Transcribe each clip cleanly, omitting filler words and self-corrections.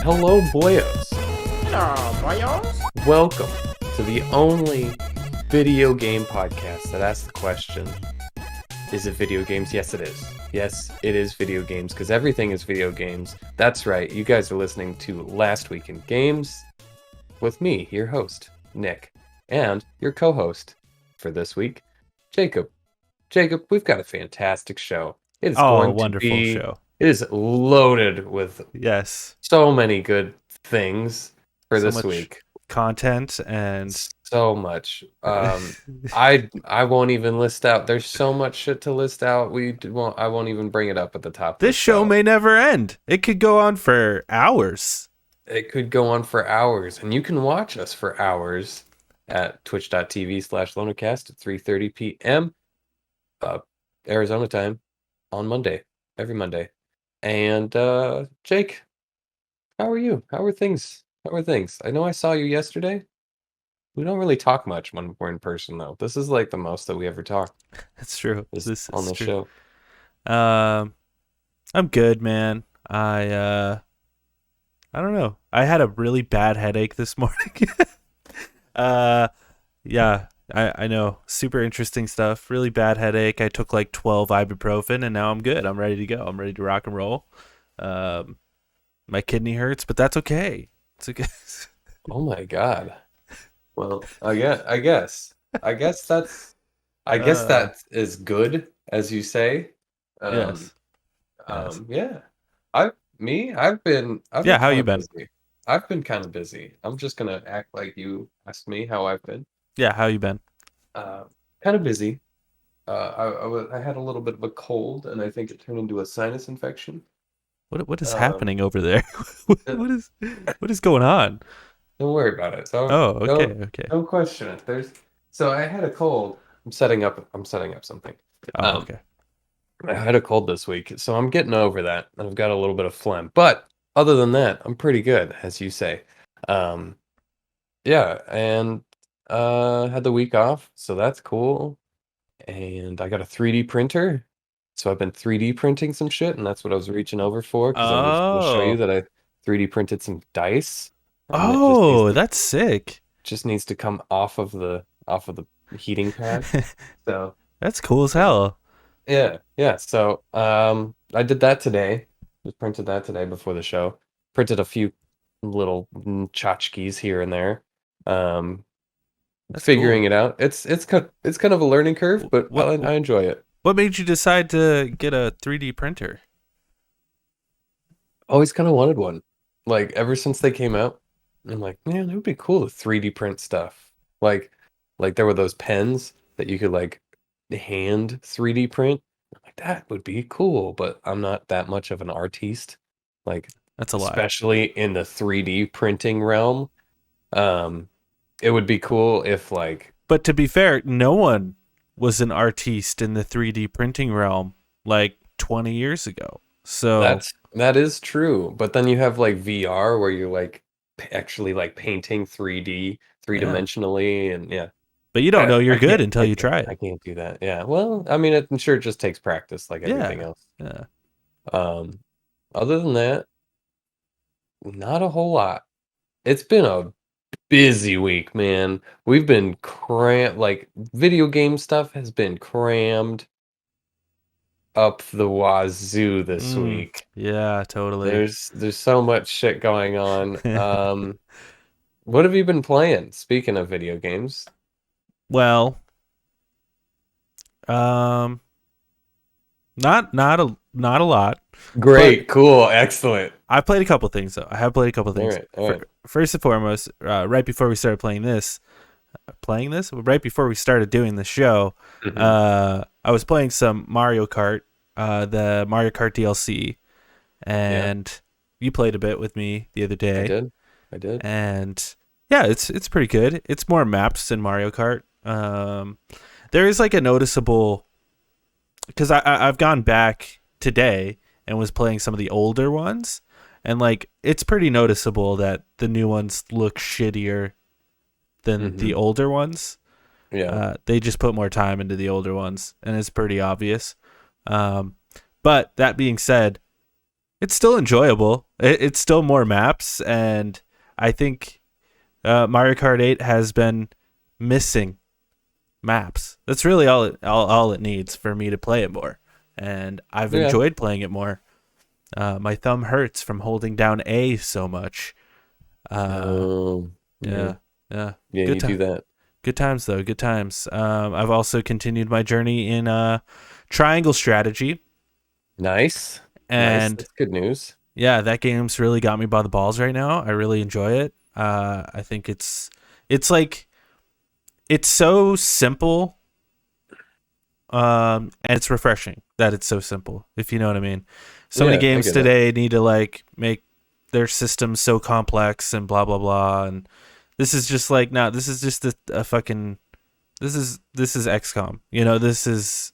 Hello, boyos. Hello, boyos. Welcome to the only video game podcast that asks the question, is it video games? Yes, it is. Yes, it is video games, because everything is video games. That's right, you guys are listening to Last Week in Games with me, your host, Nick, and your co-host for this week, Jacob. Jacob, we've got a fantastic show. It is wonderful be, show. It is loaded with so many good things for so this much week. Content and so much. I won't even list out. There's so much shit to list out. I won't even bring it up at the top. This show may never end. It could go on for hours. It could go on for hours, and you can watch us for hours at twitch.tv/lonercast at 3:30 p.m. Arizona time on Monday, every Monday. And Jake, how are you? How are things? I know I saw you yesterday. We don't really talk much when we're in person, though. This is like the most that we ever talk. That's true. This on the true. show. I'm good, man. I don't know. I had a really bad headache this morning. Yeah, I know. Super interesting stuff. Really bad headache. I took like 12 ibuprofen, and now I'm good. I'm ready to go. I'm ready to rock and roll. My kidney hurts, but that's okay. It's okay. Oh my god. Well, I guess that is good, as you say. Yes. Yeah. I've been how you been? Busy. I've been kind of busy. I'm just gonna act like you asked me how I've been. Yeah, how you been? Kind of busy. I had a little bit of a cold, and I think it turned into a sinus infection. What is happening over there? what is going on? Don't worry about it. Okay. Don't question it. So I had a cold. I'm setting up something. Okay. I had a cold this week, so I'm getting over that. And I've got a little bit of phlegm. But other than that, I'm pretty good, as you say. Yeah, and had the week off, so that's cool. And I got a 3D printer. So I've been 3D printing some shit, and that's what I was reaching over for, because I was going to show you that I 3D printed some dice. That's sick. Just needs to come off of the heating pad. So that's cool as hell. Yeah. So I did that today. Just printed that today before the show. Printed a few little tchotchkes here and there. Figuring it out. It's kind of a learning curve, but I enjoy it. What made you decide to get a 3D printer? Always kind of wanted one. Like ever since they came out, I'm like, man, it would be cool to 3D print stuff. Like there were those pens that you could like hand 3D print. I'm like, that would be cool, but I'm not that much of an artiste. Like, that's a lot, especially in the 3D printing realm. It would be cool if like. But to be fair, no one was an artiste in the 3D printing realm like 20 years ago. So that is true. But then you have like VR where you're like actually like painting 3D, three-dimensionally, and yeah. But you don't know you're good until you try it. I can't do that. Yeah. Well, I mean, I'm sure it just takes practice like everything else. Yeah. Other than that, not a whole lot. It's been a busy week, man. We've been crammed. Like video game stuff has been crammed up the wazoo this week. Yeah, totally. There's so much shit going on. What have you been playing? Speaking of video games. Well, not a lot. Great, cool, excellent. I played a couple things though. I have played a couple things. All right. First and foremost, right before we started right before we started doing the show, I was playing some Mario Kart, the Mario Kart DLC, and you played a bit with me the other day. I did. And yeah, it's pretty good. It's more maps than Mario Kart. There is like a noticeable, because I've gone back today and was playing some of the older ones, and like it's pretty noticeable that the new ones look shittier than the older ones. Yeah. They just put more time into the older ones, and it's pretty obvious. But that being said, it's still enjoyable. It's still more maps, and I think Mario Kart 8 has been missing maps. That's really all it needs for me to play it more, and I've Yeah. enjoyed playing it more. My thumb hurts from holding down A so much. Uh, Yeah. yeah, yeah. Yeah, Good you do time. that. Good times though. Good times. I've also continued my journey in triangle strategy, Nice. Nice. and That's good news. yeah, that game's really got me by the balls right now. I really enjoy it. I think it's like it's so simple, and it's refreshing that it's so simple. If you know what I mean. So many Yeah, I games get it. today need to like make their systems so complex and blah blah blah, and this is just like no, this is just a fucking this is XCOM. You know, this is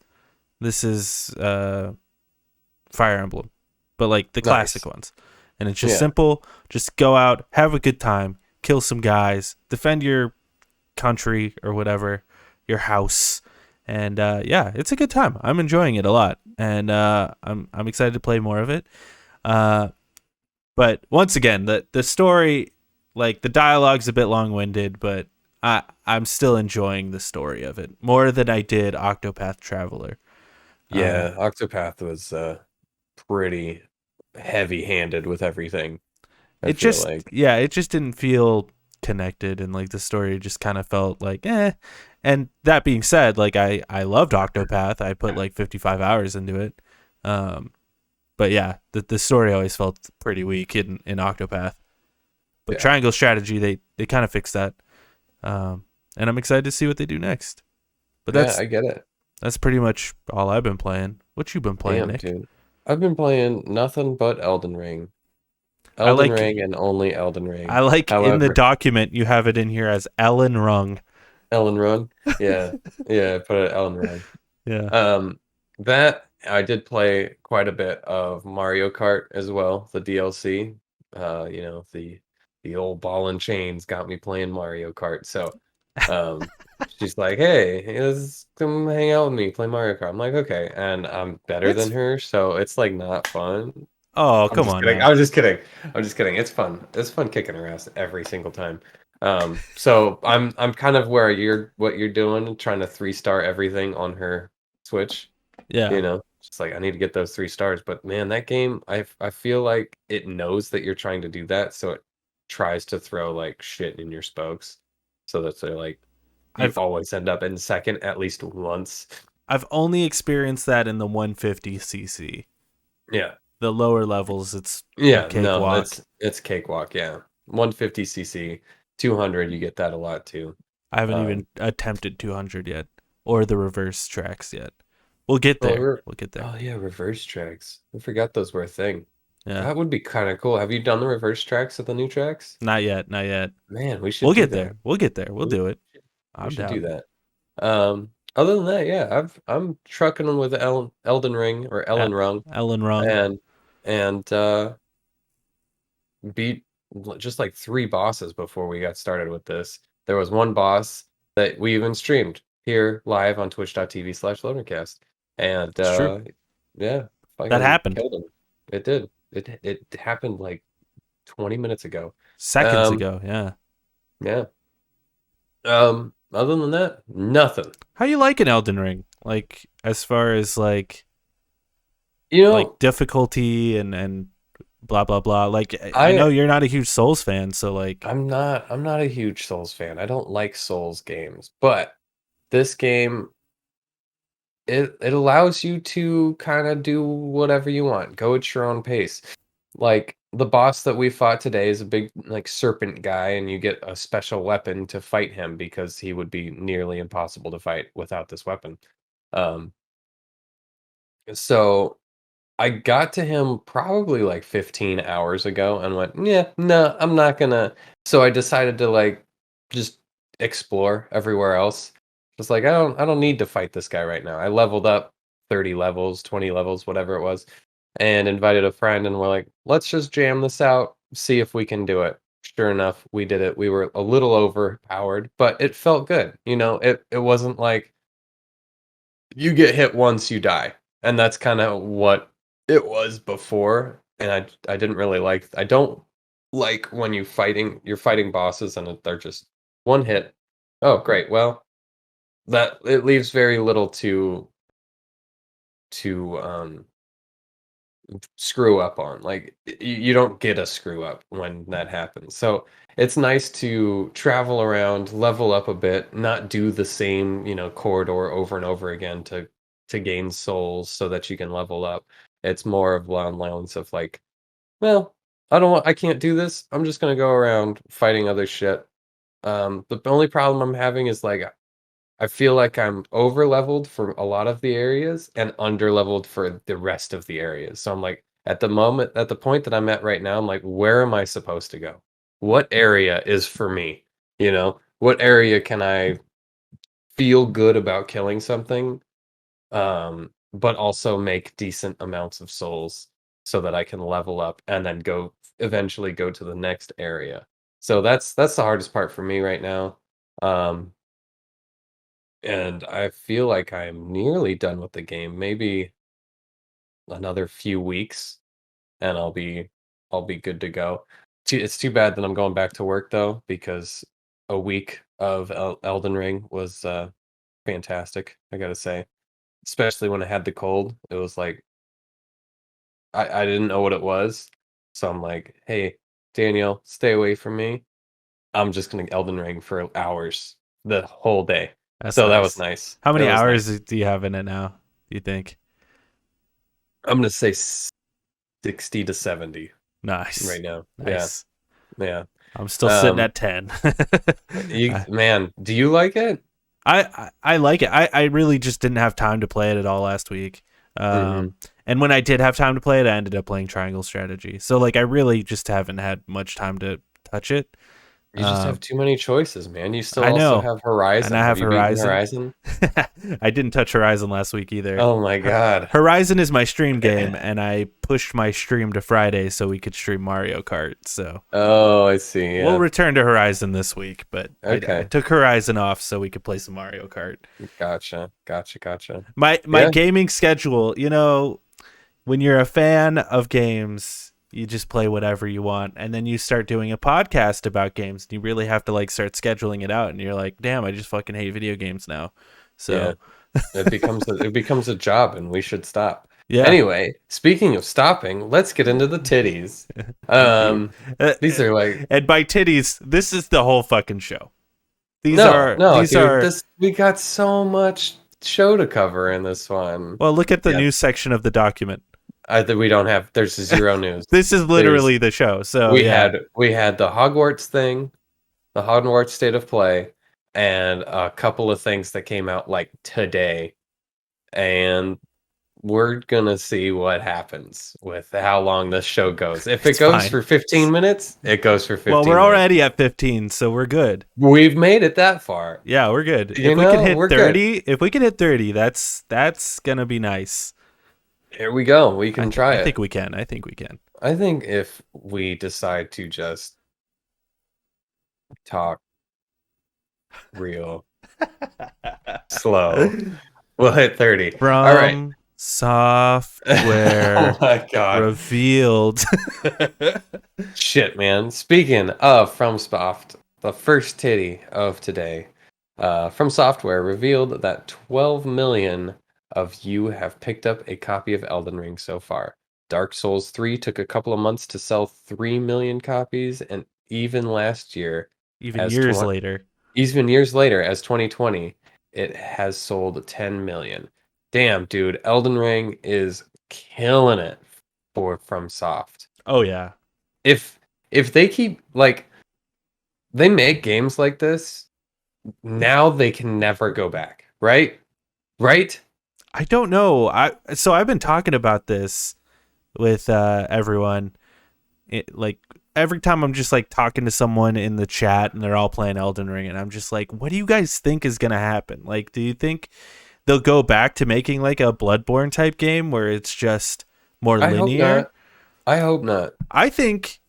Fire Emblem, but like the classic Nice. ones. And it's just Yeah. simple. Just go out, have a good time, kill some guys, defend your country or whatever, your house, and yeah, it's a good time. I'm enjoying it a lot, and I'm excited to play more of it. Uh, but once again, the story, like the dialogue's a bit long winded, but I'm still enjoying the story of it more than I did Octopath Traveler. Uh, Yeah, Octopath was pretty heavy-handed with everything, I it feel just like. yeah, it just didn't feel connected, and like the story just kind of felt like eh. And that being said, like I loved Octopath. I put like 55 hours into it. Um, but yeah, the story always felt pretty weak in Octopath. But Yeah. Triangle Strategy, they kind of fixed that. And I'm excited to see what they do next. But Yeah, that's I get it. that's pretty much all I've been playing. What you been playing, Damn, Nick? dude. I've been playing nothing but Elden Ring. I Elden like Ring and only Elden I Ring. like in the However, document you have it in here as Ellen Rung. Ellen Run. Yeah. Yeah, I put it Ellen Run. Yeah. Um, that I did play quite a bit of Mario Kart as well, the DLC. The old ball and chains got me playing Mario Kart. So, um, she's like, "Hey, let's come hang out with me, play Mario Kart." I'm like, "Okay," and I'm better than It's her, so it's like not fun. oh, I'm come just on kidding. now. I was just kidding. I'm just kidding. It's fun. It's fun kicking her ass every single time. So I'm kind of where what you're doing, trying to 3-star everything on her Switch. Yeah. Just like I need to get those 3 stars. But man, that game, I feel like it knows that you're trying to do that, so it tries to throw like shit in your spokes, so that they're like you I've always end up in second at least once. I've only experienced that in the 150cc. Yeah. The lower levels it's a Yeah, no, cakewalk. it's cakewalk, yeah. 150cc, 200, you get that a lot too. I haven't Um, even attempted 200 yet or the reverse tracks yet. We'll get oh, there. re We'll get there. oh yeah, reverse tracks. I forgot those were a thing. Yeah. That would be kind of cool. Have you done the reverse tracks of the new tracks? Not yet. Not yet. Man, we should We'll do get that. there. We'll get there. We'll We do it. we I'm should do down. that. Other than that, yeah, I'm trucking on with Elden Ring or E- Ellen Rung Ellen Rung. and and beat just like 3 bosses before we got started with this. There was one boss that we even streamed here live on twitch.tv/lonercast. And It's true. yeah, That fucking happened killed him. It did. It happened like 20 minutes ago. seconds Um, ago. Yeah. yeah. Other than that, nothing. How you liking Elden Ring? Like as far as You like know, difficulty and blah blah blah. Like I know I you're not a huge Souls fan, so like I'm not a huge Souls fan. I don't like Souls games, but this game it allows you to kind of do whatever you want. Go at your own pace. Like the boss that we fought today is a big like serpent guy, and you get a special weapon to fight him because he would be nearly impossible to fight without this weapon. Um, so I got to him probably like 15 hours ago and went, yeah, no, I'm not gonna. So I decided to like just explore everywhere else. Just like I don't need to fight this guy right now. I leveled up 30 levels, 20 levels, whatever it was, and invited a friend and we're like, let's just jam this out, see if we can do it. Sure enough, we did it. We were a little overpowered, but it felt good. It wasn't like you get hit once, you die. And that's kind of what it was before. and I didn't really like. I don't like when you're fighting bosses and they're just one hit. Oh, great. Well, that it leaves very little to screw up on. Like you don't get a screw up when that happens. So it's nice to travel around, level up a bit, not do the same, corridor over and over again to gain souls so that you can level up. It's more of lines of like, well, I can't do this. I'm just gonna go around fighting other shit. The only problem I'm having is like I feel like I'm over leveled for a lot of the areas and under leveled for the rest of the areas. So I'm like, at the point that I'm at right now, I'm like, where am I supposed to go? What area is for me? What area can I feel good about killing something, but also make decent amounts of souls so that I can level up and then eventually go to the next area. So that's the hardest part for me right now. Um, and I feel like I'm nearly done with the game. Maybe another few weeks, and I'll be good to go. It's too bad that I'm going back to work though, because a week of Elden Ring was fantastic. I gotta say, especially when I had the cold. It was like I didn't know what it was, so I'm like, hey, Daniel, stay away from me. I'm just gonna Elden Ring for hours, the whole day. That's So that was nice. nice. How It many was hours nice. do you have in it now? Do you think? I'm gonna say 60 to 70 Nice, right now. Yeah, nice. yeah. I'm still sitting Um, at 10. man, do you like it? I like it. I really just didn't have time to play it at all last week. Hmm. And when I did have time to play it, I ended up playing Triangle Strategy. So like I really just haven't had much time to touch it. You just have Um, too many choices, man. You still I also know, have and I Horizon. Have have you beaten Horizon. Horizon? I didn't touch Horizon last week either. Oh my God. Horizon is my stream game, and I pushed my stream to Friday so we could stream Mario Kart. So Oh, I see. we'll Yeah. return to Horizon this week, but I Okay. took Horizon off so we could play some Mario Kart. Gotcha. Gotcha. Gotcha. My Yeah. gaming schedule, when you're a fan of games, you just play whatever you want, and then you start doing a podcast about games, and you really have to like start scheduling it out, and you're like, damn, I just fucking hate video games now. Yeah. So It becomes a job, and we should stop. yeah, Anyway, speaking of stopping, let's get into the titties. indeed. These are like And by titties, this is the whole fucking show. These no, are no, these dude. are. This we got so much show to cover in this one. Well, look at the Yeah, news section of the document. we don't have. There's zero news. This is There's literally the show. So we yeah, had we had the Hogwarts thing, the Hogwarts State of Play, and a couple of things that came out like today, and we're gonna see what happens with how long this show goes. If it it's goes fine. for 15 minutes, it goes for Well, we're 15 minutes. already at 15, so we're good. We've made it that far. Yeah, we're good. You If we can know, hit we're good. 30, if we can hit 30, that's gonna be nice. Here we go. We can try I it. think we can. I think we can. I think if we decide to just talk real slow, we'll hit 30. All right. From software Oh my God. revealed. Shit, man. Speaking of From Soft, the first titty of today, From Software revealed that 12 million of you have picked up a copy of Elden Ring so far. Dark Souls 3 took a couple of months to sell 3 million copies, and even last year, Even as years later. even years later, as 2020, it has sold 10 million. Damn, dude, Elden Ring is killing it for From Soft. Oh yeah. If they keep like they make games like this, now they can never go back, right? Right? I don't know. I've been talking about this with everyone. Like every time I'm just like talking to someone in the chat and they're all playing Elden Ring, and I'm just like, what do you guys think is gonna happen? Like, do you think they'll go back to making like a Bloodborne type game where it's just more I hope linear? not. I hope not. I think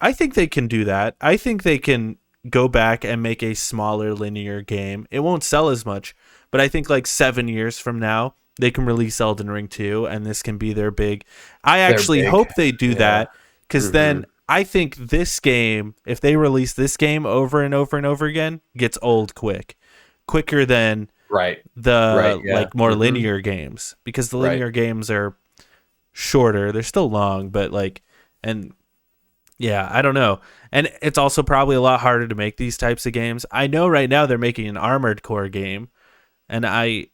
they can do that. I think they can go back and make a smaller linear game. It won't sell as much, but I think like 7 years from now, they can release Elden Ring 2, and this can be their big. I They're actually big. hope they do Yeah. that, because then I think this game, if they release this game over and over and over again, gets old quicker than Right. the Yeah. more linear games, because the Right. linear games are shorter. They're still long, but and yeah, I don't know. And it's also probably a lot harder to make these types of games. I know right now they're making an Armored Core game, and I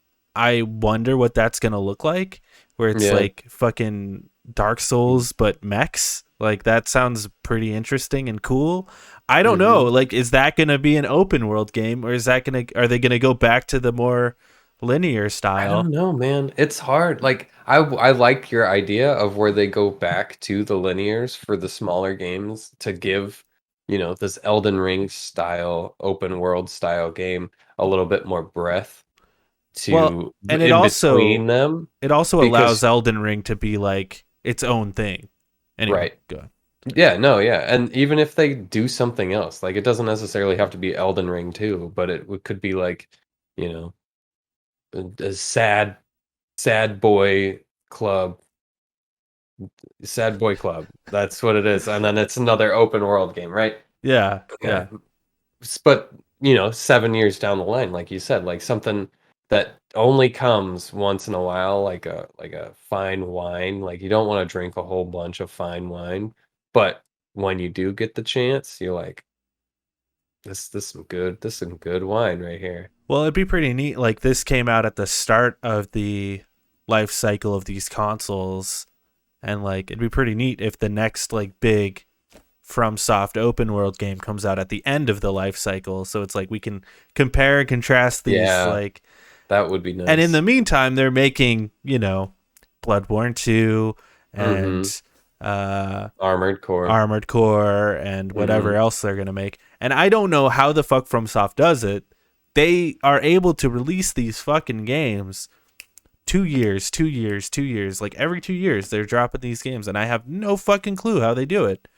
wonder what that's gonna look like, where it's Yeah. like fucking Dark Souls but mechs. Like, that sounds pretty interesting and cool. I don't know. Like, is that gonna be an open world game, or are they gonna go back to the more linear I style? don't know, man. It's hard. Like I like your idea of where they go back to the linears for the smaller games to give, this Elden Ring style, open world style game a little bit more breadth Well, to and in between them it also allows because Elden Ring to be like its own thing. Anyway, right. go on. Yeah, no, yeah. And even if they do something else, like it doesn't necessarily have to be Elden Ring 2, but could be like, you know, a sad boy club. Sad Boy Club. That's what it is. And then it's another open world game, right? Yeah, Yeah. yeah. But, 7 years down the line, like you said, like something that only comes once in a while, like a fine wine. Like you don't want to drink a whole bunch of fine wine, but when you do get the chance, you're like, this some good wine right here. Well, it'd be pretty neat. Like, this came out at the start of the life cycle of these consoles, and like it'd be pretty neat if the next like big FromSoft open world game comes out at the end of the life cycle. So it's like we can compare and contrast these, Yeah, like, that would be and in nice. the meantime, they're making, Bloodborne 2 Mm-hmm. and uh Armored Core. Armored Core and whatever Mm-hmm. else they're gonna make. And I don't know how the fuck FromSoft does it. They are able to release these fucking games 2 years, 2 years, 2 years. Like, every 2 years they're dropping these games, and I have no fucking clue how they do it.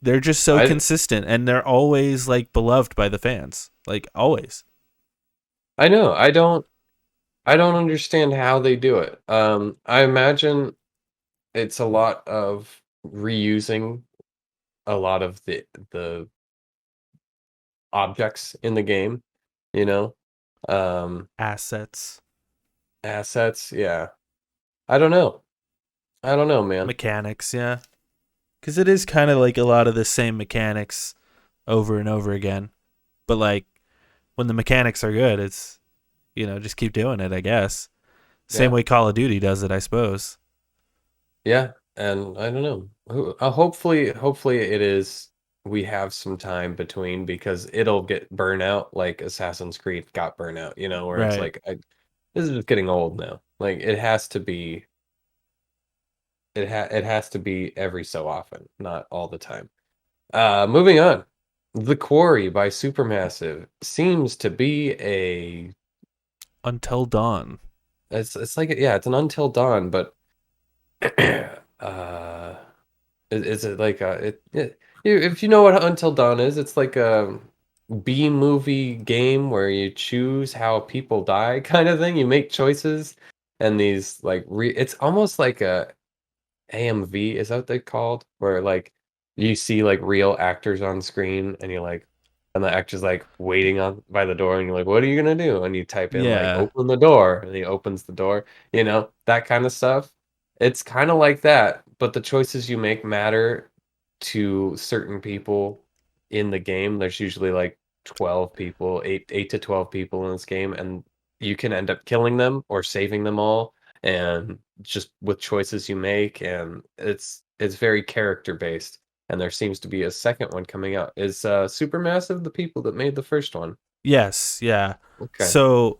They're just so I consistent, and they're always like beloved by the fans. Like, always. I know. I don't understand how they do it. I imagine it's a lot of reusing a lot of the objects in the game, you know? Um, Assets, assets, yeah. I don't know. I don't know, man. mechanics, yeah. Because it is kind of like a lot of the same mechanics over and over again. But like, when the mechanics are good, it's, just keep doing it, I guess. Same Yeah. way Call of Duty does it, I suppose. Yeah, and I don't know. Hopefully it is we have some time between because it'll get burnout like Assassin's Creed got burnout, where it's Right. like this is just getting old now. Like it has to be every so often, not all the time. Moving on. The Quarry by Supermassive seems to be Until Dawn. it's like yeah, it's an Until Dawn, but uh is it like if you know what Until Dawn is, it's like a B movie game where you choose how people die kind of thing. You make choices and these like it's almost like a AMV, is that what they called? Where like you see like real actors on screen and you're like, and the actor's like waiting on by the door and you're like, what are you gonna do? And you type in like Yeah. open the door and he opens the door, that kind of stuff. It's kind of like that, but the choices you make matter to certain people in the game. There's usually like 12 people, eight to 12 people in this game, and you can end up killing them or saving them all and just with choices you make, and it's very character based, and there seems to be a second one coming out. Is Supermassive the people that made the first one? Yes, yeah. Okay. So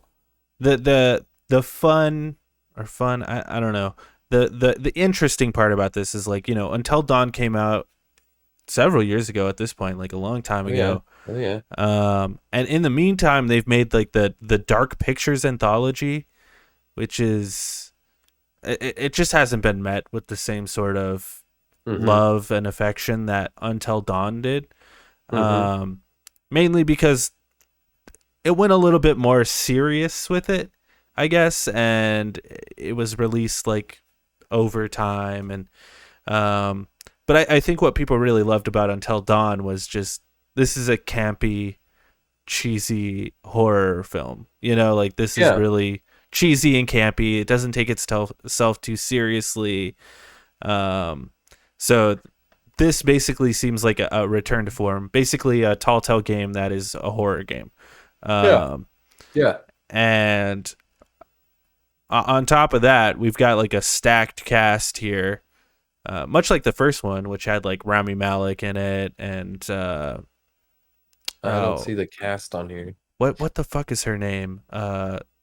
the fun, I don't know. The interesting part about this is, like, Until Dawn came out several years ago at this point, like a long time Oh yeah. ago. Oh yeah. And in the meantime, they've made like the Dark Pictures anthology, which is it just hasn't been met with the same sort of Mm-hmm. love and affection that Until Dawn did. Mm-hmm. Mainly because it went a little bit more serious with it. I guess, and it was released like over time. And but I think what people really loved about Until Dawn was just this is a campy, cheesy horror film. Like this is Yeah. really cheesy and campy. It doesn't take itself too seriously. Um, so this basically seems like a return to form, basically a tall tale game that is a horror game. Yeah. Um, Yeah. and on top of that, we've got like a stacked cast here, much like the first one, which had like Rami Malek in it, and I don't oh, see the cast on here. what the fuck is her name?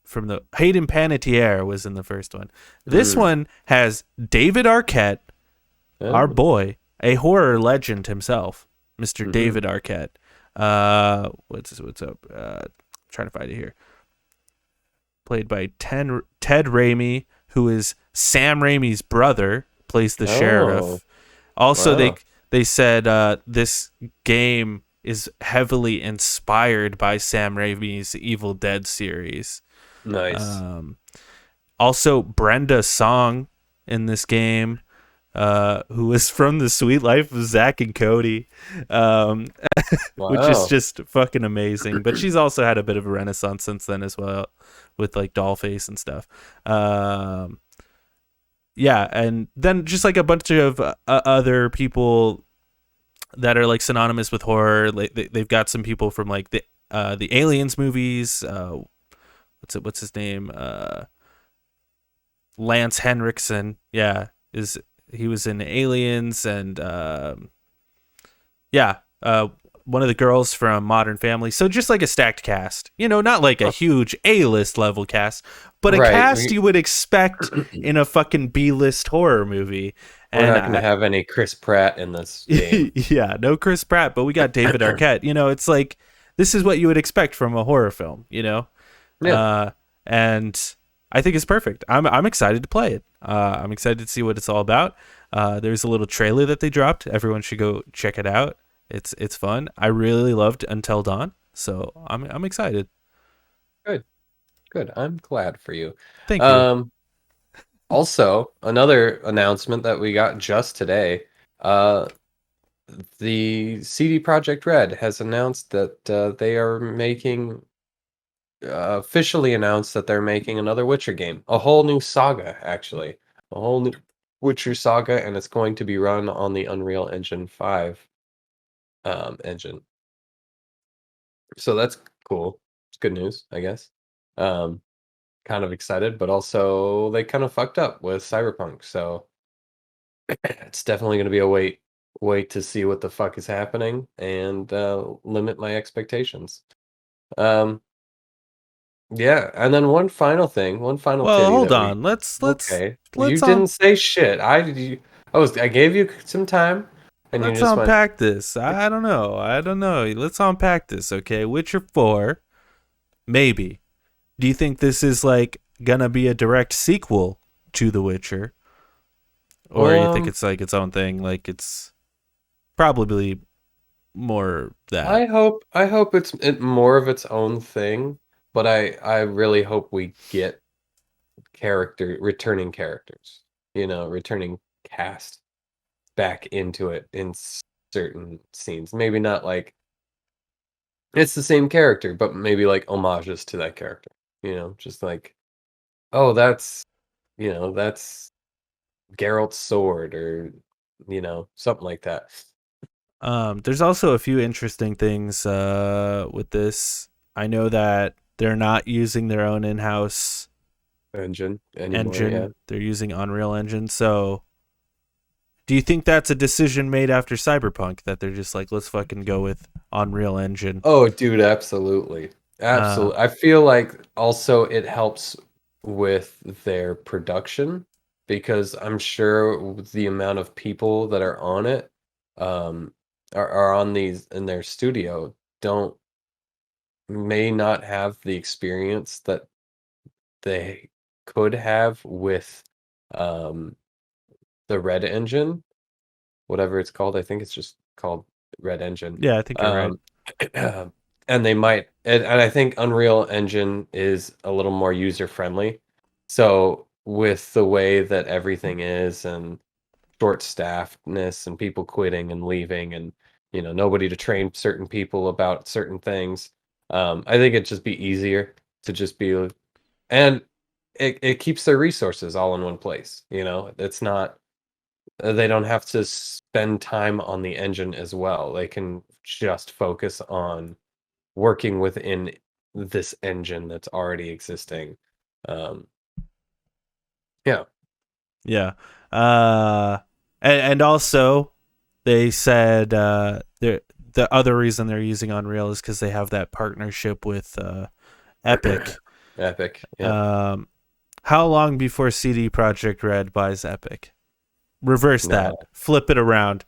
From the Hayden Panettiere was in the first one. This Hmm. one has David Arquette, our Oh. boy, a horror legend himself, Mr. Hmm. David Arquette. What's up? Trying to find it here. Played by Ted Raimi, who is Sam Raimi's brother, plays the Oh. sheriff. Also, Wow. they said this game is heavily inspired by Sam Raimi's Evil Dead series. Nice. Um, Also, Brenda Song in this game, who is from The Sweet Life of Zach and Cody, um, which is Wow. just fucking amazing. But she's also had a bit of a renaissance since then as well, with like Dollface and stuff. Um, yeah, and then just like a bunch of other people that are like synonymous with horror. Like they've got some people from like the Aliens movies. What's his name? Lance Henriksen. Yeah, is he was in Aliens, and yeah, one of the girls from Modern Family. So just like a stacked cast, not like a Huh. huge A-list level cast, but a Right. cast you would expect in a fucking B-list horror movie. We're And not going to have any Chris Pratt in this game. yeah, no Chris Pratt, but we got David Arquette. It's like this is what you would expect from a horror film. Yeah. Uh, and I think it's perfect. I'm excited to play it. I'm excited to see what it's all about. There's a little trailer that they dropped. Everyone should go check it out. It's fun. I really loved Until Dawn, so I'm excited. Good. Good. I'm glad for you. Thank you. Um, Also, another announcement that we got just today. The CD Projekt Red has announced that they are making officially announced that they're making another Witcher game, a whole new saga, actually, a whole new Witcher saga, and it's going to be run on the Unreal Engine 5 engine. So that's cool. It's good news, I guess. Um, Kind of excited, but also they kind of fucked up with Cyberpunk, so it's definitely going to be a wait to see what the fuck is happening and limit my expectations. Um, yeah, and then one final Well, titty hold that we on. okay. You Let's didn't say shit. I gave you some time and you let's just went, unpack this. I don't know. I don't know. Let's unpack this, okay? Witcher 4, maybe. Do you think this is like gonna be a direct sequel to The Witcher, or you think um it's like its own thing? Like it's probably more that. I hope it's more of its own thing, but I really hope we get returning characters, returning cast back into it in certain scenes. Maybe not like it's the same character, but maybe like homages to that character. Just like, oh, that's Geralt's sword, or something like that. There's also a few interesting things with this. I know that they're not using their own in-house Engine anymore, yeah. engine. They're using Unreal Engine. So, do you think that's a decision made after Cyberpunk that they're just like, let's fucking go with Unreal Engine? Oh, dude, absolutely. Uh, Absolutely. I feel like also it helps with their production because I'm sure with the amount of people that are on it, um, are on these in their studio, don't may not have the experience that they could have with um the Red Engine, whatever it's called. I think it's just called Red Engine. yeah, I think you're right. Um and they might, and I think Unreal Engine is a little more user friendly. So with the way that everything is and short staffedness and people quitting and leaving and nobody to train certain people about certain things, I think it'd just be easier to just be, and it keeps their resources all in one place. It's not, they don't have to spend time on the engine as well. They can just focus on working within this engine that's already existing. Um, yeah. Yeah. And also they said the other reason they're using Unreal is because they have that partnership with Epic. Epic. Yeah. How long before CD Projekt Red buys Epic? Reverse that. No. Flip it around.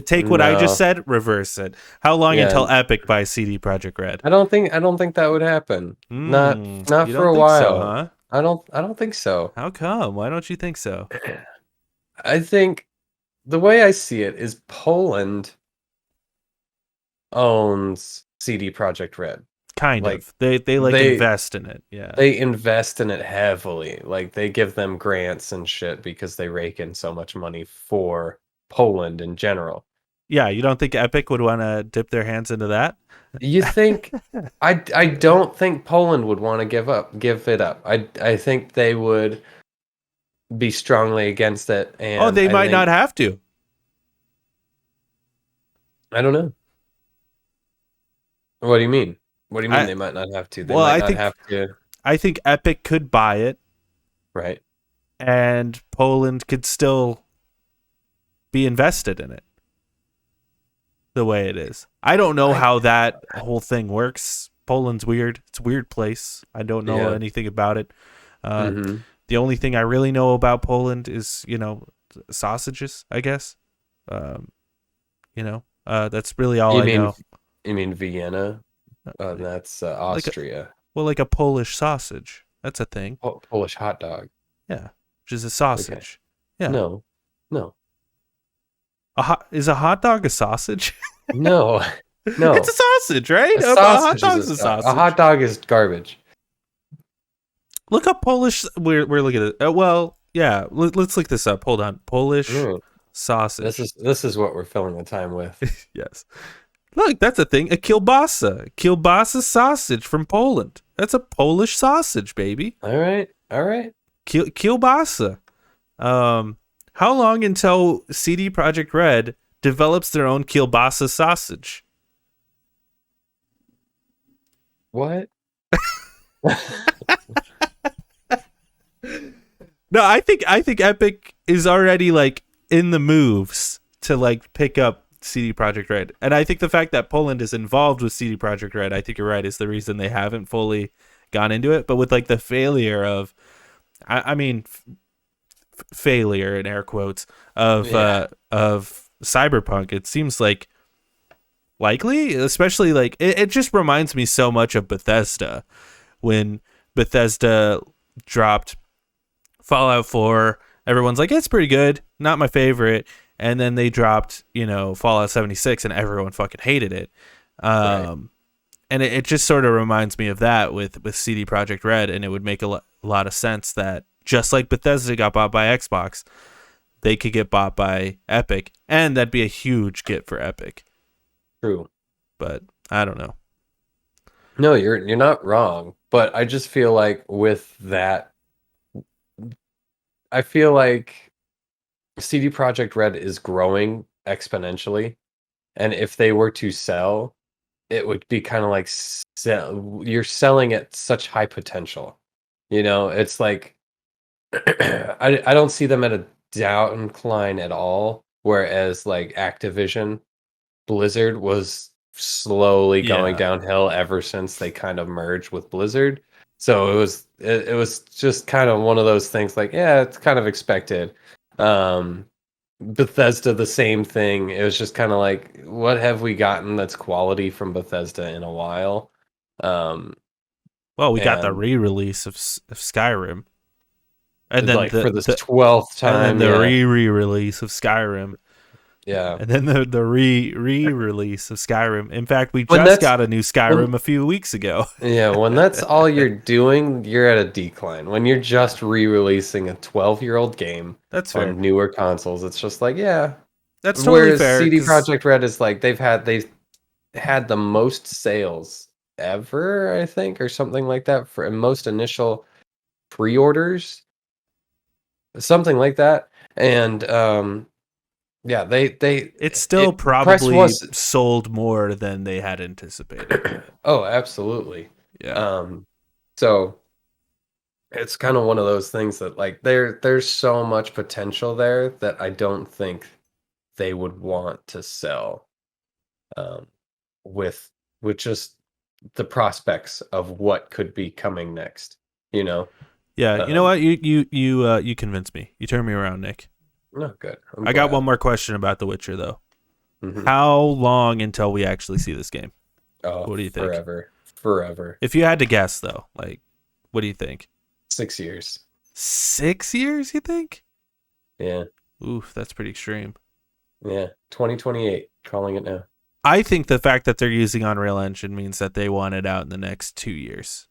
Take what I No. just said. Reverse it. How long Yeah. until Epic buys CD Projekt Red? I don't think that would happen. Not You for don't a think while. so, huh? I don't think so. How come? Why don't you think so? I think the way I see it is Poland owns CD Projekt Red. Kind Like, of. They they invest in it. Yeah. they invest in it heavily. Like they give them grants and shit because they rake in so much money for Poland in general. Yeah, you don't think Epic would want to dip their hands into that? You think I don't think Poland would want to give it up. I think they would be strongly against it, and They I might think, not have to. I don't know. What do you mean? What do you mean they might not have to? They might not have to, I think Epic could buy it, right? and Poland could still be invested in it the way it is. I don't know how that whole thing works. Poland's weird. It's a weird place. I don't know anything about it. The only thing I really know about Poland is, sausages, I guess. That's really all I know. You mean Vienna? That's Austria. Like a Polish sausage. That's a thing. Polish hot dog. Yeah, which is a sausage. Okay. Yeah. No. Is a hot dog a sausage? No. It's a sausage, right? A hot dog's a sausage. A hot dog is garbage. Look up Polish. We're looking at it. Well, yeah. Let's look this up. Hold on. Polish sausage. This is what we're filling the time with. Yes. Look, that's a thing. A kielbasa. Kielbasa sausage from Poland. That's a Polish sausage, baby. All right. Kielbasa. How long until CD Projekt Red develops their own kielbasa sausage? What? No, I think Epic is already like in the moves to like pick up CD Projekt Red, and I think the fact that Poland is involved with CD Projekt Red, I think you're right, is the reason they haven't fully gone into it. But with like the failure of, failure in air quotes of Cyberpunk, it seems like likely, especially like it just reminds me so much of Bethesda when Bethesda dropped Fallout 4. Everyone's like, it's pretty good, not my favorite, and then they dropped Fallout 76 and everyone fucking hated it. Right. And it just sort of reminds me of that with CD Projekt Red, and it would make a lot of sense that just like Bethesda got bought by Xbox, they could get bought by Epic, and that'd be a huge get for Epic. True. But I don't know. No, you're not wrong, but I just feel like with that, I feel like CD Projekt Red is growing exponentially, and if they were to sell, it would be kind of like you're selling at such high potential. It's like I don't see them at a downcline at all, whereas like Activision Blizzard was slowly going downhill ever since they kind of merged with Blizzard. So it was just kind of one of those things like, yeah, it's kind of expected. Bethesda, the same thing. It was just kind of like, what have we gotten that's quality from Bethesda in a while? Well, we got the re-release of Skyrim. And then like for the 12th time. And then the re-release of Skyrim. Yeah. And then the re-release of Skyrim. In fact, we When just that's got a new Skyrim a few weeks ago. Yeah, when that's all you're doing, you're at a decline. When you're just re-releasing a 12-year-old game That's fair. on newer consoles, it's just like, yeah. That's totally Whereas fair CD because Projekt Red is like they've had the most sales ever, I think, or something like that for most initial pre-orders, something like that. And yeah, it's still the price probably was sold more than they had anticipated. oh, absolutely. Yeah. Um, so it's kind of one of those things that like there's so much potential there that I don't think they would want to sell um, with just the prospects of what could be coming next. You know? Yeah, you know Um, what? You convinced me. You turned me around, Nick. no, good. I'm I got one glad. more question about The Witcher though. Hmm. How long until we actually see this game? Oh, What do you think? forever, forever. If you had to guess though, like what do you think? 6 years. 6 years, you think? Yeah, Oof, that's pretty extreme. yeah. 2028. Calling it now. I think the fact that they're using Unreal Engine means that they want it out in the next 2 years.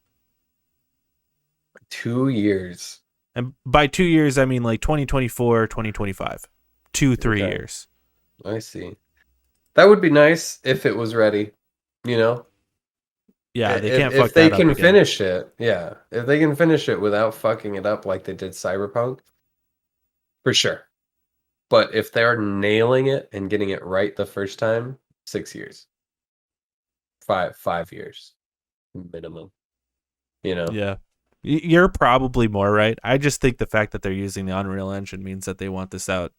2 years. And by 2 years, I mean like 2024, 2025. 2-3 Okay, years. I see. That would be nice if it was ready. You know, Yeah, they can't if fuck they that up can again. finish it, yeah. If they can finish it without fucking it up like they did Cyberpunk, for sure. But if they're nailing it and getting it right the first time, 6 years, 5 years minimum. You know, Yeah. You're probably more right. I just think the fact that they're using the Unreal Engine means that they want this out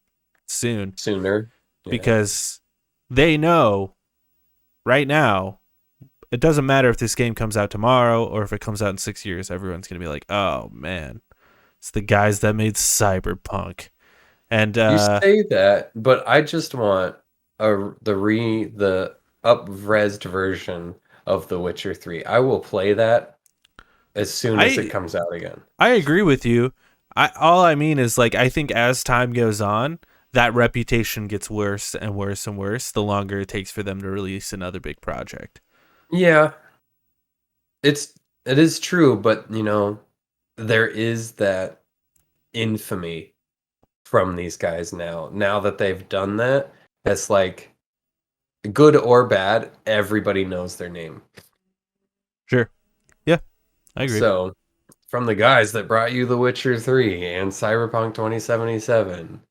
soon sooner. Yeah, because they know right now it doesn't matter if this game comes out tomorrow or if it comes out in 6 years. Everyone's going to be like, oh, man, it's the guys that made Cyberpunk. And you say that, but I just want the up-resed version of The Witcher 3. I will play that as soon as it I comes out again. I agree with you. All I mean is like I think as time goes on, that reputation gets worse and worse and worse the longer it takes for them to release another big project. Yeah, it is true, but there is that infamy from these guys now. Now that they've done that, it's like good or bad, everybody knows their name. Sure. Yeah, I agree. So, from the guys that brought you The Witcher 3 and Cyberpunk 2077,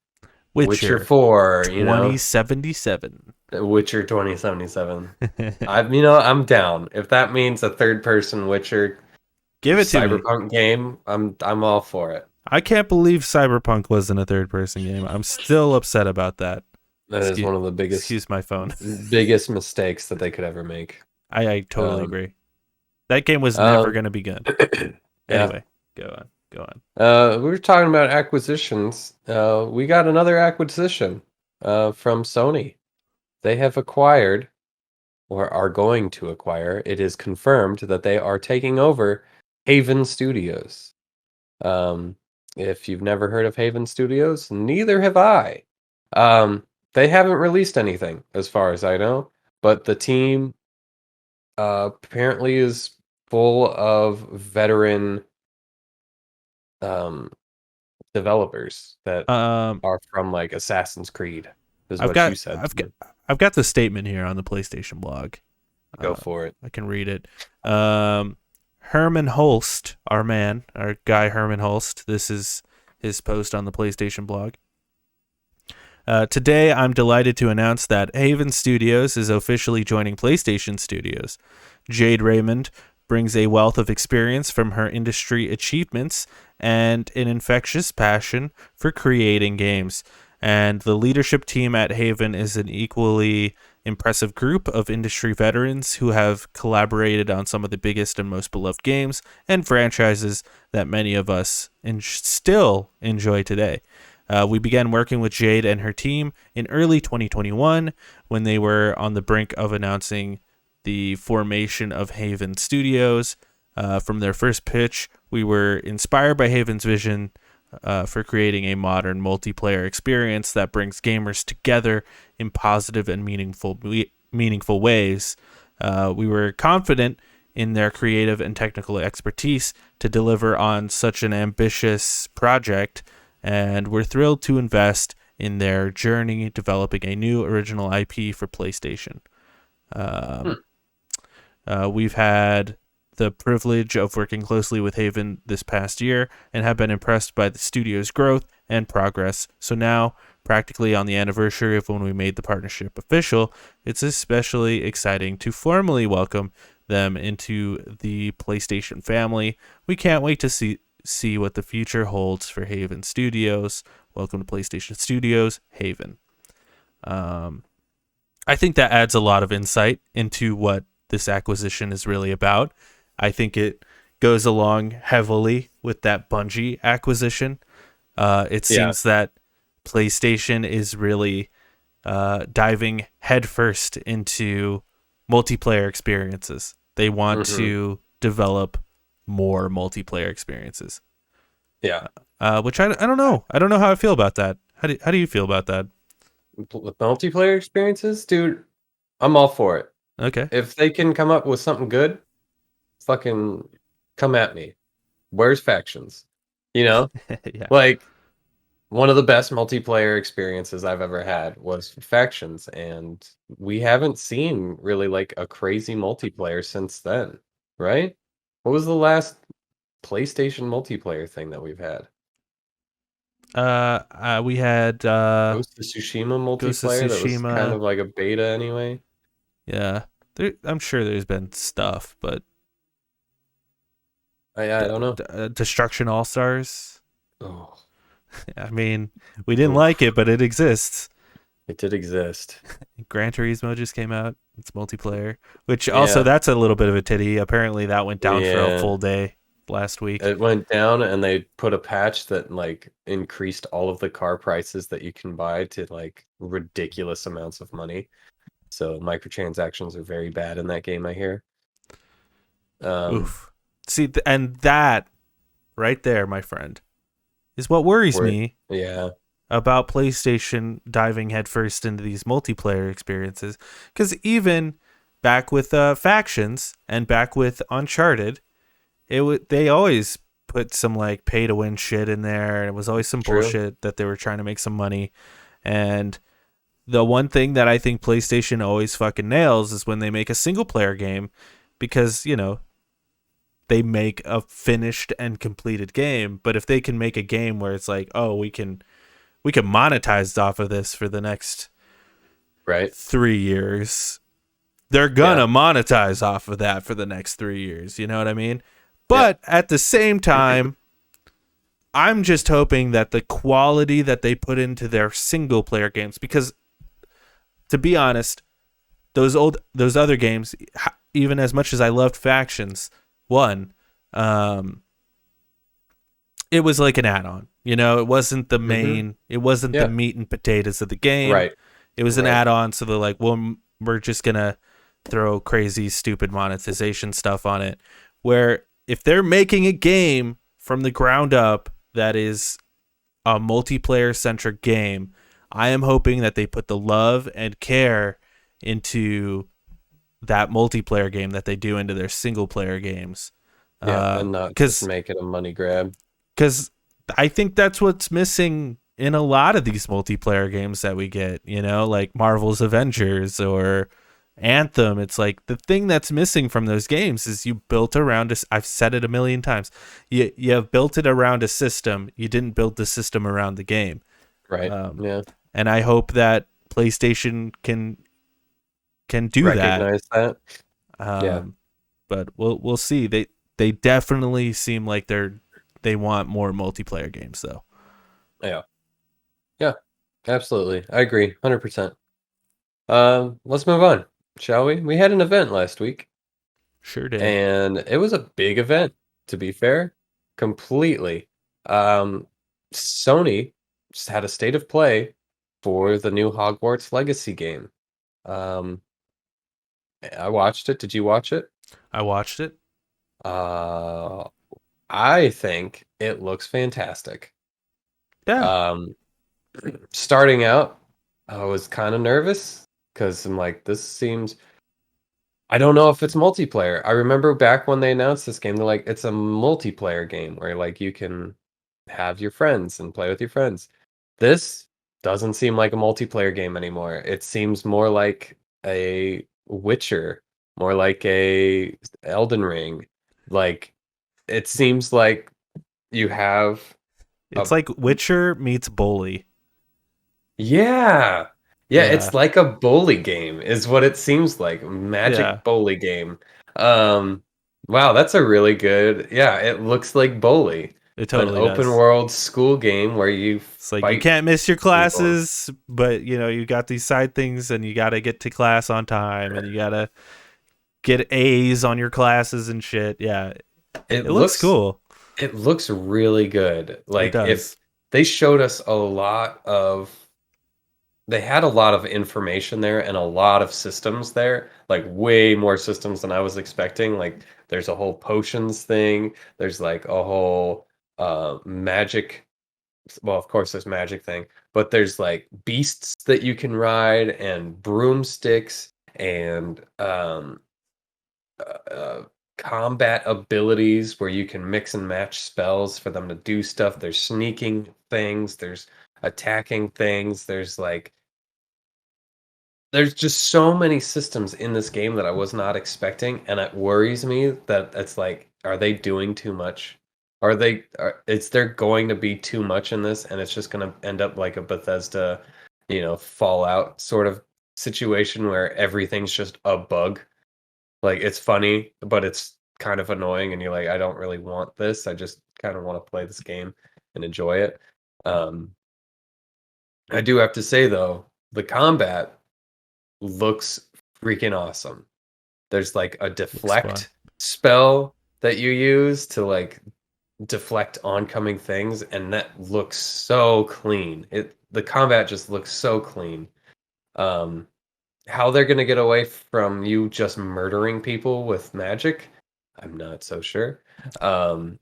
Witcher Witcher 4, 2077. Witcher 2077. I'm down. If that means a third-person Witcher Give it to me. Cyberpunk game, I'm all for it. I can't believe Cyberpunk wasn't a third person game. I'm still upset about that. That is one of the Excuse my phone. biggest mistakes that they could ever make. I totally agree. That game was um, never going to be good. Yeah. Anyway, go on. We were talking about acquisitions. We got another acquisition from Sony. They have acquired, or are going to acquire. It is confirmed that they are taking over Haven Studios. If you've never heard of Haven Studios, neither have I. They haven't released anything, as far as I know, but the team apparently is full of veteran developers that are from like Assassin's Creed, is what you said. I've got the statement here on the PlayStation blog. Go for it. I can read it. Herman Holst, our guy Herman Holst. This is his post on the PlayStation blog. Today, I'm delighted to announce that Haven Studios is officially joining PlayStation Studios. Jade Raymond brings a wealth of experience from her industry achievements and an infectious passion for creating games. And the leadership team at Haven is an equally impressive group of industry veterans who have collaborated on some of the biggest and most beloved games and franchises that many of us still enjoy today. We began working with Jade and her team in early 2021 when they were on the brink of announcing the formation of Haven Studios. From their first pitch, we were inspired by Haven's vision for creating a modern multiplayer experience that brings gamers together in positive and meaningful ways. We were confident in their creative and technical expertise to deliver on such an ambitious project, and we're thrilled to invest in their journey developing a new original IP for PlayStation. Hmm. We've had the privilege of working closely with Haven this past year and have been impressed by the studio's growth and progress. So now, practically on the anniversary of when we made the partnership official, it's especially exciting to formally welcome them into the PlayStation family. We can't wait to see what the future holds for Haven Studios. Welcome to PlayStation Studios, Haven. I think that adds a lot of insight into what this acquisition is really about. I think it goes along heavily with that Bungie acquisition. It Yeah. seems that PlayStation is really diving headfirst into multiplayer experiences. They want Hmm. to develop more multiplayer experiences, Yeah. which I don't know. I don't know how I feel about that. How do you feel about that? With multiplayer experiences, dude, I'm all for it. Okay. If they can come up with something good, fucking come at me. Where's factions? You know, Yeah. like one of the best multiplayer experiences I've ever had was factions, and we haven't seen really like a crazy multiplayer since then, right? What was the last PlayStation multiplayer thing that we've had? We had Ghost of Tsushima Ghost of multiplayer that was kind Tsushima. of like a beta anyway. Yeah, I'm sure there's been stuff, but I don't know. Destruction All Stars. Oh, I mean, we didn't like oof. it, but it exists. It did exist. Gran Turismo just came out. It's multiplayer, which also Yeah, that's a little bit of a titty. Apparently, that went down for a yeah. full day last week. It went down and they put a patch that like increased all of the car prices that you can buy to like ridiculous amounts of money. So microtransactions are very bad in that game, I hear. Um, Oof. See, and that right there, my friend, is what worries where me yeah, about PlayStation diving headfirst into these multiplayer experiences. Because even back with Factions and back with Uncharted, they always put some like pay to win shit in there. It was always some true. bullshit that they were trying to make some money. And the one thing that I think PlayStation always fucking nails is when they make a single player game, because they make a finished and completed game. But if they can make a game where it's like, oh, we can monetize off of this for the next Right. 3 years, they're Yeah. gonna monetize off of that for the next 3 years. You know what I mean? Yeah. But at the same time, I'm just hoping that the quality that they put into their single player games, because to be honest, those other games, even as much as I loved Factions one, um, it was like an add-on. It wasn't the Hmm. main. It wasn't the Yeah. meat and potatoes of the game. Right. It was an Right. add-on, so they're like, well, we're just gonna throw crazy, stupid monetization stuff on it. Where if they're making a game from the ground up that is a multiplayer-centric game, I am hoping that they put the love and care into that multiplayer game that they do into their single-player games. Yeah. And not just Because make it a money grab. because I think that's what's missing in a lot of these multiplayer games that we get, like Marvel's Avengers or Anthem. It's like the thing that's missing from those games is you built around I've said it a million times. You have built it around a system. You didn't build the system around the game. Right. Um, Yeah. and I hope that PlayStation can do that. Recognize that. Yeah. Um, but we'll see. They definitely seem like they want more multiplayer games though. Yeah. Yeah. Absolutely. I agree. 100%. Let's move on, shall we? We had an event last week, Sure did. and it was a big event, to be fair. Completely. Um, Sony just had a state of play for the new Hogwarts Legacy game. Um, I watched it. Did you watch it? I watched it. Uh, I think it looks fantastic. Yeah. Starting out, I was kind of nervous because I'm like, this seems. I don't know if it's multiplayer. I remember back when they announced this game, they're like, it's a multiplayer game where like you can have your friends and play with your friends. This doesn't seem like a multiplayer game anymore. It seems more like a Witcher, more like a Elden Ring. Like it seems like you have a It's like Witcher meets Bully. yeah. Yeah, Yeah. it's like a bully game is what it seems like. Yeah. Magic bully game. Um wow, that's a really good. Yeah, it looks like Bully. It An totally open does. world school game where you It's like you fight can't miss your people. classes, but you got these side things and you got to get to class on time and you got to get A's on your classes and shit. Yeah. It It looks looks cool. it looks really good. It Like if does. they showed us a lot of they had a lot of information there and a lot of systems there, like way more systems than I was expecting. Like there's a whole potions thing, there's like a whole magic, well, of course there's magic thing, but there's like beasts that you can ride and broomsticks and combat abilities where you can mix and match spells for them to do stuff. There's sneaking things, there's attacking things, there's just so many systems in this game that I was not expecting, and it worries me that it's like, are they doing too much? Is there going to be too much in this, and it's just going to end up like a Bethesda, Fallout sort of situation where everything's just a bug? Like it's funny, but it's kind of annoying, and you're like, I don't really want this. I just kind of want to play this game and enjoy it. Um, I do have to say though, the combat looks freaking awesome. There's like a Looks fun. deflect spell that you use to like deflect oncoming things, and that looks so clean. The combat just looks so clean. Um, how they're gonna get away from you just murdering people with magic, I'm not so sure. Um,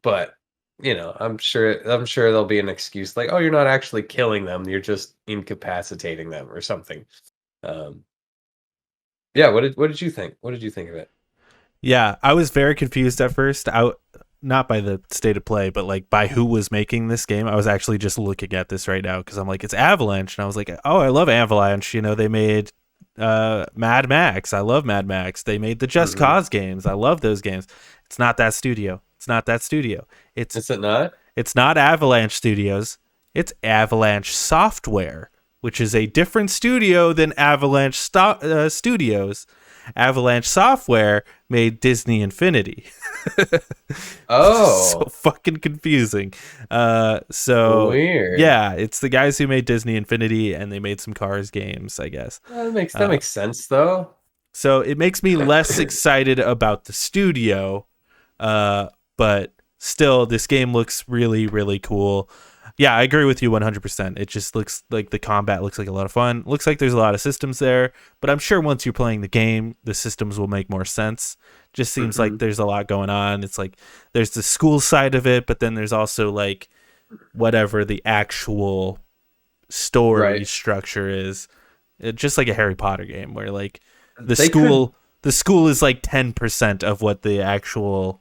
but I'm sure there'll be an excuse like, oh, you're not actually killing them, you're just incapacitating them or something. Um, Yeah, what did you think? What did you think of it? Yeah, I was very confused at first. Not by the state of play, but like by who was making this game. I was actually just looking at this right now because I'm like, it's Avalanche, and I was like, oh, I love Avalanche. They made Mad Max. I love Mad Max. They made the Just Mhm. Cause games. I love those games. It's not that studio. It's not that studio. It's Is it not? it's not Avalanche Studios. It's Avalanche Software, which is a different studio than Avalanche Studios. Avalanche Software made Disney Infinity. So Oh, fucking confusing. So weird. yeah, it's the guys who made Disney Infinity and they made some Cars games, I guess. That Uh, makes sense though. so it makes me less excited about the studio, but still, this game looks really, really cool. Yeah, I agree with you 100%. It just looks like the combat looks like a lot of fun. Looks like there's a lot of systems there, but I'm sure once you're playing the game, the systems will make more sense. Just seems like Mhm. there's a lot going on. It's like there's the school side of it, but then there's also like whatever the actual story Right. structure is. Just like a Harry Potter game where like the They could school the school is like 10% of what the actual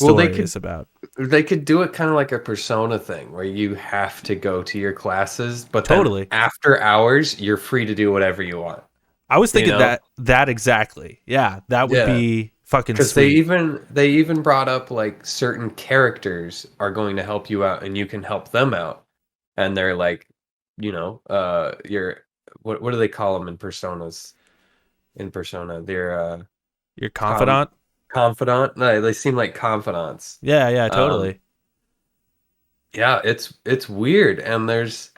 well they story could is about. they could do it kind of like a Persona thing where you have to go to your classes, but then Totally. after hours you're free to do whatever you want, I was you thinking know? that exactly. Yeah, that would Yeah. be fucking Because they sweet. even they even brought up like certain characters are going to help you out and you can help them out. And they're like, your what do they call them in personas? In Persona, they're Your com confidant? confidant. No, they seem like confidants. Yeah, yeah, Um, totally. yeah, it's weird, and it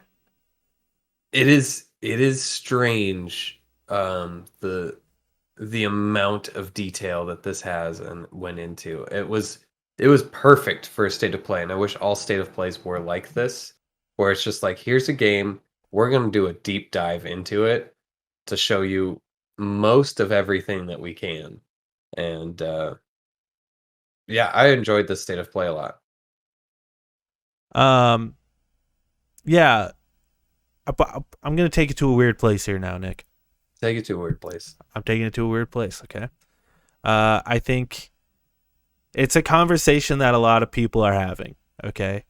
is strange. The amount of detail that this has and went into. It was perfect for a state of play, and I wish all state of plays were like this, where it's just like, here's a game, we're gonna do a deep dive into it to show you most of everything that we can. And yeah, I enjoyed this state of play a lot. Um, yeah, I'm gonna take it to a weird place here now, Nick. Take it to a weird place. I'm taking it to a weird place. Okay. I think it's a conversation that a lot of people are having. Okay.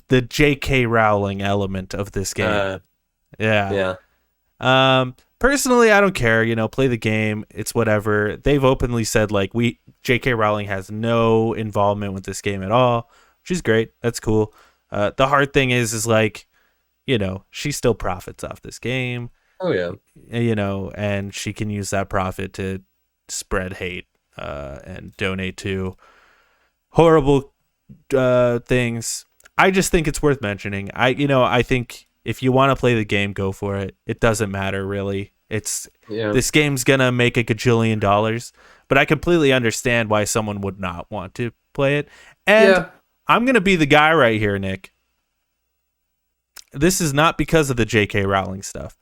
The J.K. Rowling element of this game. Yeah. Personally, I don't care. Play the game. It's whatever. They've openly said like J.K. Rowling has no involvement with this game at all, which is great. That's cool. The hard thing is like, she still profits off this game. Oh yeah. And she can use that profit to spread hate and donate to horrible things. I just think it's worth mentioning. I think if you want to play the game, go for it. It doesn't matter really. This game's gonna make $1 gajillion, but I completely understand why someone would not want to play it. And I'm gonna be the guy right here, Nick. This is not because of the J.K. Rowling stuff.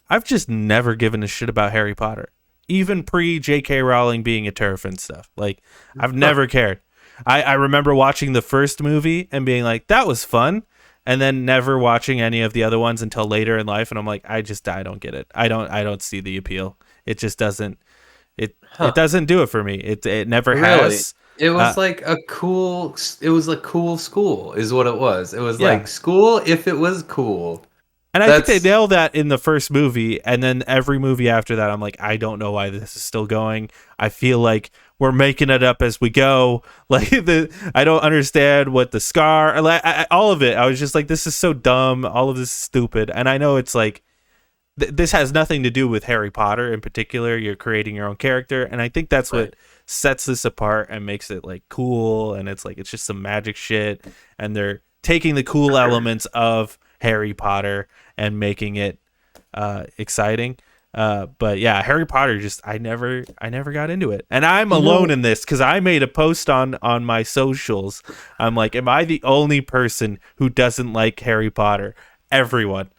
I've just never given a shit about Harry Potter, even pre J.K. Rowling being a turf and stuff. Like, I've never cared. I remember watching the first movie and being like, that was fun, and then never watching any of the other ones until later in life, and I'm like, I don't get it. I don't see the appeal. It just doesn't. It doesn't do it for me. It never has. It was like a cool. It was a cool school, is what it was. It was like school if it was cool. And I think they nailed that in the first movie, and then every movie after that, I'm like, I don't know why this is still going. I feel like we're making it up as we go. Like I don't understand what the scar, all of it. I was just like, this is so dumb. All of this is stupid. And I know it's like, this has nothing to do with Harry Potter in particular. You're creating your own character, and I think that's what sets this apart and makes it like cool. And it's like, it's just some magic shit, and they're taking the cool elements of Harry Potter and making it exciting. But yeah, Harry Potter, just I never got into it, and I'm alone in this because I made a post on my socials. I'm like, am I the only person who doesn't like Harry Potter? Everyone,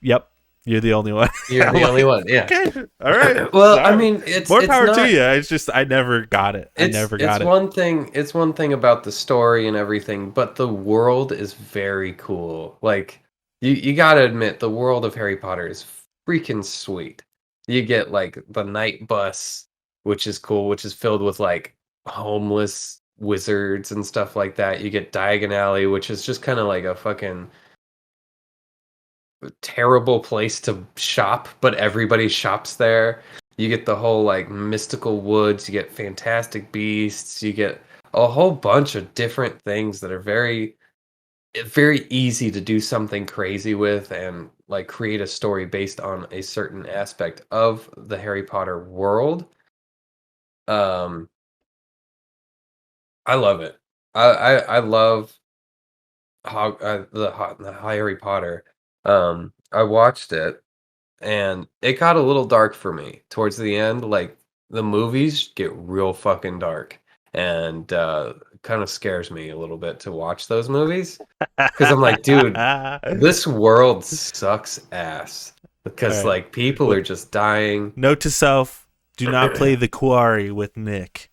yep, you're the only one. You're the only one. Yeah. Okay. All right. Well, I mean, it's more power not, to you. It's just I never got it. It's one thing about the story and everything, but the world is very cool. Like you gotta admit, the world of Harry Potter is freaking sweet. You get like the night bus, which is cool, which is filled with like homeless wizards and stuff like that. You get Diagon Alley, which is just kind of like a fucking terrible place to shop, but everybody shops there. You get the whole like mystical woods, you get fantastic beasts, you get a whole bunch of different things that are very easy to do something crazy with and like create a story based on a certain aspect of the Harry Potter world. I love it. I love the Harry Potter. I watched it and it got a little dark for me towards the end. Like the movies get real fucking dark, and kind of scares me a little bit to watch those movies because I'm like, dude, this world sucks ass because like people are just dying. Note to self: do not play the quarry with Nick.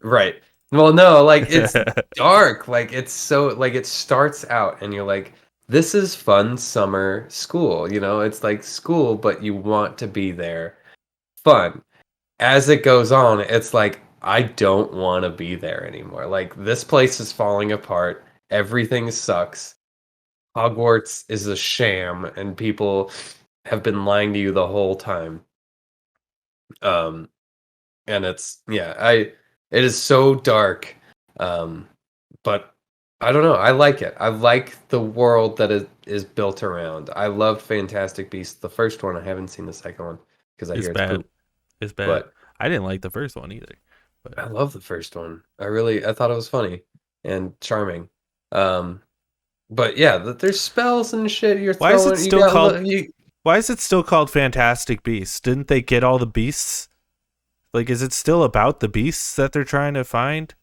Right. Well, no, like it's dark. Like it's so like it starts out and you're like, this is fun summer school. It's like school, but you want to be there. Fun. As it goes on, it's like, I don't want to be there anymore. Like, this place is falling apart. Everything sucks. Hogwarts is a sham, and people have been lying to you the whole time. And it is so dark. But I don't know. I like it. I like the world that it is built around. I love Fantastic Beasts. The first one, I haven't seen the second one because I hear it's poop. It's bad. But I didn't like the first one either. But I love the first one. I thought it was funny and charming. But yeah, there's spells and shit. Why is it still called Fantastic Beasts? Didn't they get all the beasts? Like, is it still about the beasts that they're trying to find?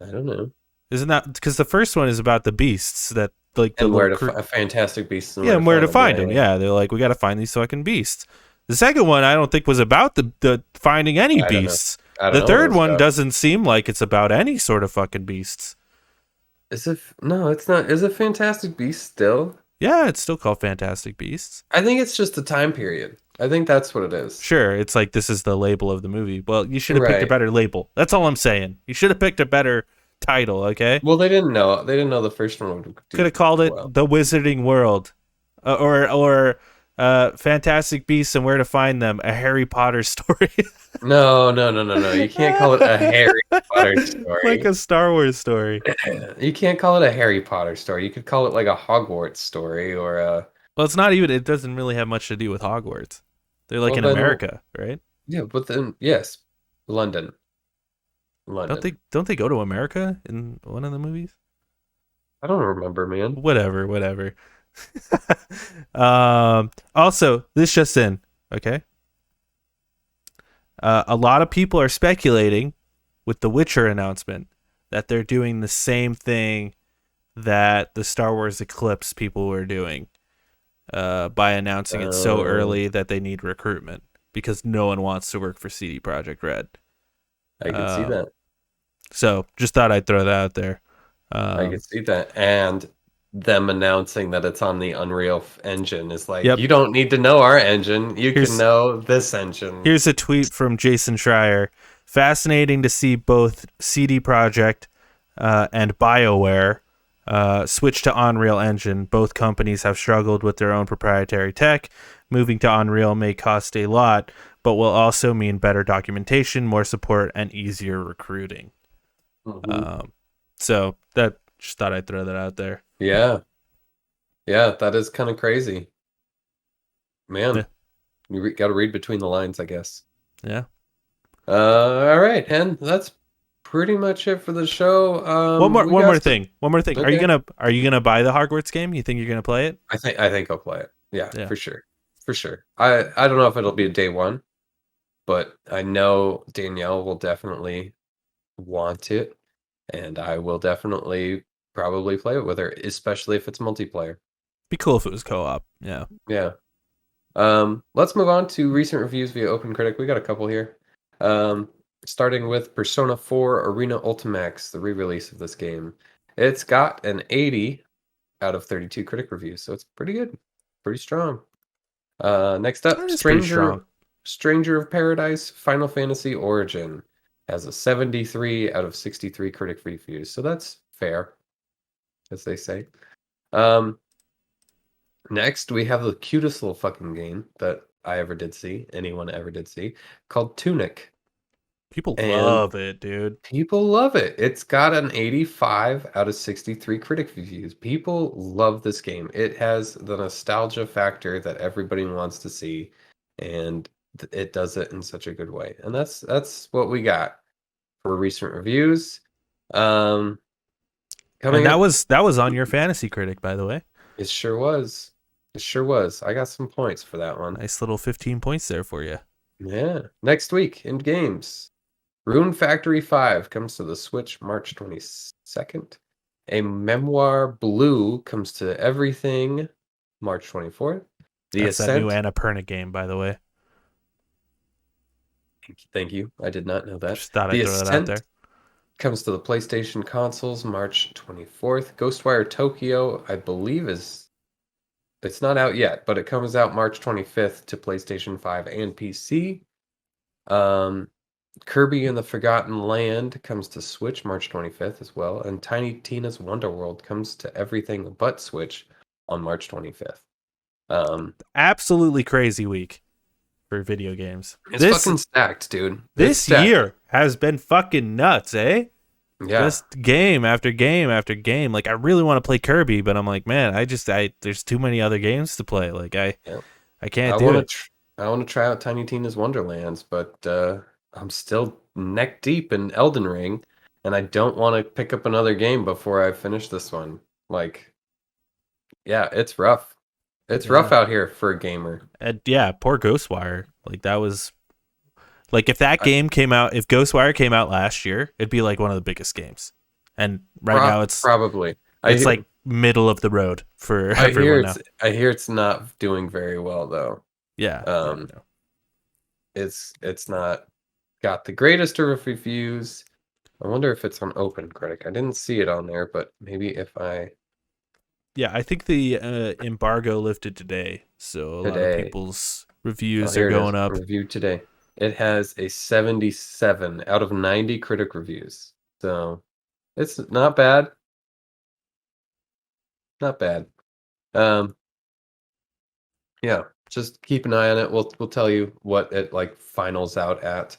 I don't know. Isn't that because the first one is about the beasts that like and where to Fantastic Beasts? And where to find them? Yeah, they're like, we got to find these fucking beasts. The second one, I don't think was about the finding any beasts. The third one doesn't seem like it's about any sort of fucking beasts. Is it? No, it's not. Is it Fantastic Beasts still? Yeah, it's still called Fantastic Beasts. I think it's just the time period. I think that's what it is. Sure, it's like this is the label of the movie. Well, you should have picked a Right. better label. That's all I'm saying. You should have picked a better title, okay? Well, they didn't know. They didn't know the first one would Could do have called it well. The Wizarding World, or Fantastic Beasts and Where to Find Them, a Harry Potter story, No, no, no, no, no. You can't call it a Harry Potter like story. a Star Wars story. You can't call it a Harry Potter story. You could call it like a Hogwarts story or a. Well, it's not even. It doesn't really have much to do with Hogwarts. They're like Well, in then, America, right? yeah, but then, yes, London. Don't London. they go to America in one of the movies? I don't remember, man. Whatever. Also, this just in, okay? A lot of people are speculating with the Witcher announcement that they're doing the same thing that the Star Wars Eclipse people were doing by announcing it so early that they need recruitment because no one wants to work for CD Projekt Red. I could see that. So just thought I'd throw that out there. I could see that. And them announcing that it's on the Unreal Engine is like, Yep. you don't need to know our engine. You Here's- can know this engine. Here's a tweet from Jason Schreier. Fascinating to see both CD Projekt and BioWare switch to Unreal Engine. Both companies have struggled with their own proprietary tech. Moving to Unreal may cost a lot, but will also mean better documentation, more support, and easier recruiting. Mhm. So that just thought I'd throw that out there. Yeah. Yeah, that is kind of crazy. Man, Yeah. you got to read between the lines, I guess. Yeah. All right, Hen, that's pretty much it for the show. One we more got thing. Okay. Are you gonna buy the Hogwarts game? You think you're gonna play it? I think I'll play it. Yeah, Yeah. for sure. For sure. I don't know if it'll be a day one, but I know Danielle will definitely want it, and I will definitely probably play it with her, especially if it's multiplayer. Be cool if it was co-op. Yeah. Yeah. Let's move on to recent reviews via OpenCritic. We got a couple here. Starting with Persona 4 Arena Ultimax, the re-release of this game. It's got an 80 out of 32 critic reviews, so it's pretty good. Pretty strong. Next up, That is pretty strong. Stranger of Paradise Final Fantasy Origin has a 73 out of 63 critic reviews, so that's fair, as they say. Next, we have the cutest little fucking game that anyone ever did see, called Tunic. People And love it, dude. people love it. It's got an 85 out of 63 critic reviews. People love this game. It has the nostalgia factor that everybody wants to see, and it does it in such a good way. And that's what we got for recent reviews. And Coming that up, was on your fantasy critic, by the way. it sure was. It sure was. I got some points for that one. Nice little 15 points there for you. Yeah. Next week in games, Rune Factory 5 comes to the Switch March 22nd. A Memoir Blue comes to everything March 24th. The That's that new Ascent. Annapurna game, by the way. Thank you. I did not know that. Just thought The I'd throw that out there. Ascent comes to the PlayStation consoles March 24th. Ghostwire Tokyo, I believe, it's not out yet, but it comes out March 25th to PlayStation 5 and PC. Kirby and the Forgotten Land comes to Switch March 25th as well, and Tiny Tina's Wonder World comes to everything but Switch on March 25th. Absolutely crazy week for video games. It's fucking stacked, dude. This It's stacked. year has been fucking nuts, eh? Yeah. Just game after game after game. Like I really want to play Kirby, but I'm like, man, there's too many other games to play. Like I can't do it. I want to try out Tiny Tina's Wonderlands, but I'm still neck deep in Elden Ring, and I don't want to pick up another game before I finish this one. Like, yeah, it's rough. It's rough out here for a gamer. And yeah, poor Ghostwire. Like that was like if game came out, if Ghostwire came out last year, it'd be like one of the biggest games. And now it's probably like middle of the road for everyone now. I hear it's not doing very well though. Yeah. It's not got the greatest of reviews. I wonder if it's on Open Critic. I didn't see it on there, but maybe if I Yeah, I think the embargo lifted today, so a lot of today. people's Oh, reviews are here it is. going up. Reviewed today. It has a 77 out of 90 critic reviews. So it's not bad. Not bad. Um, yeah, just keep an eye on it. We'll tell you what it like finals out at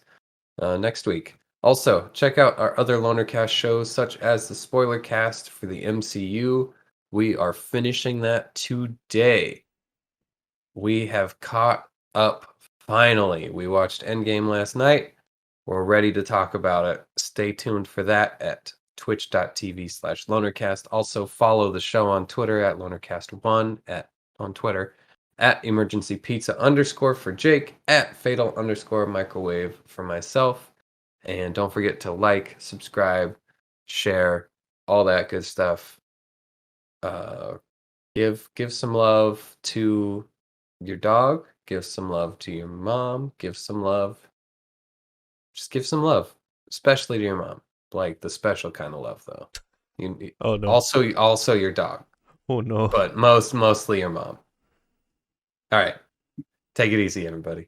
next week. Also, check out our other Lonercast shows, such as the spoiler cast for the MCU. We are finishing that today. We have caught up finally. We watched Endgame last night. We're ready to talk about it. Stay tuned for that at twitch.tv/lonercast. Also follow the show on Twitter at lonercast1 on Twitter, at emergency pizza _ for Jake, at fatal _ microwave for myself. And don't forget to like, subscribe, share, all that good stuff. Give some love to your dog, give some love to your mom, give some love. Just give some love, especially to your mom. Like the special kind of love though. Oh no. Also your dog, Oh no. but mostly your mom. All right. Take it easy, everybody.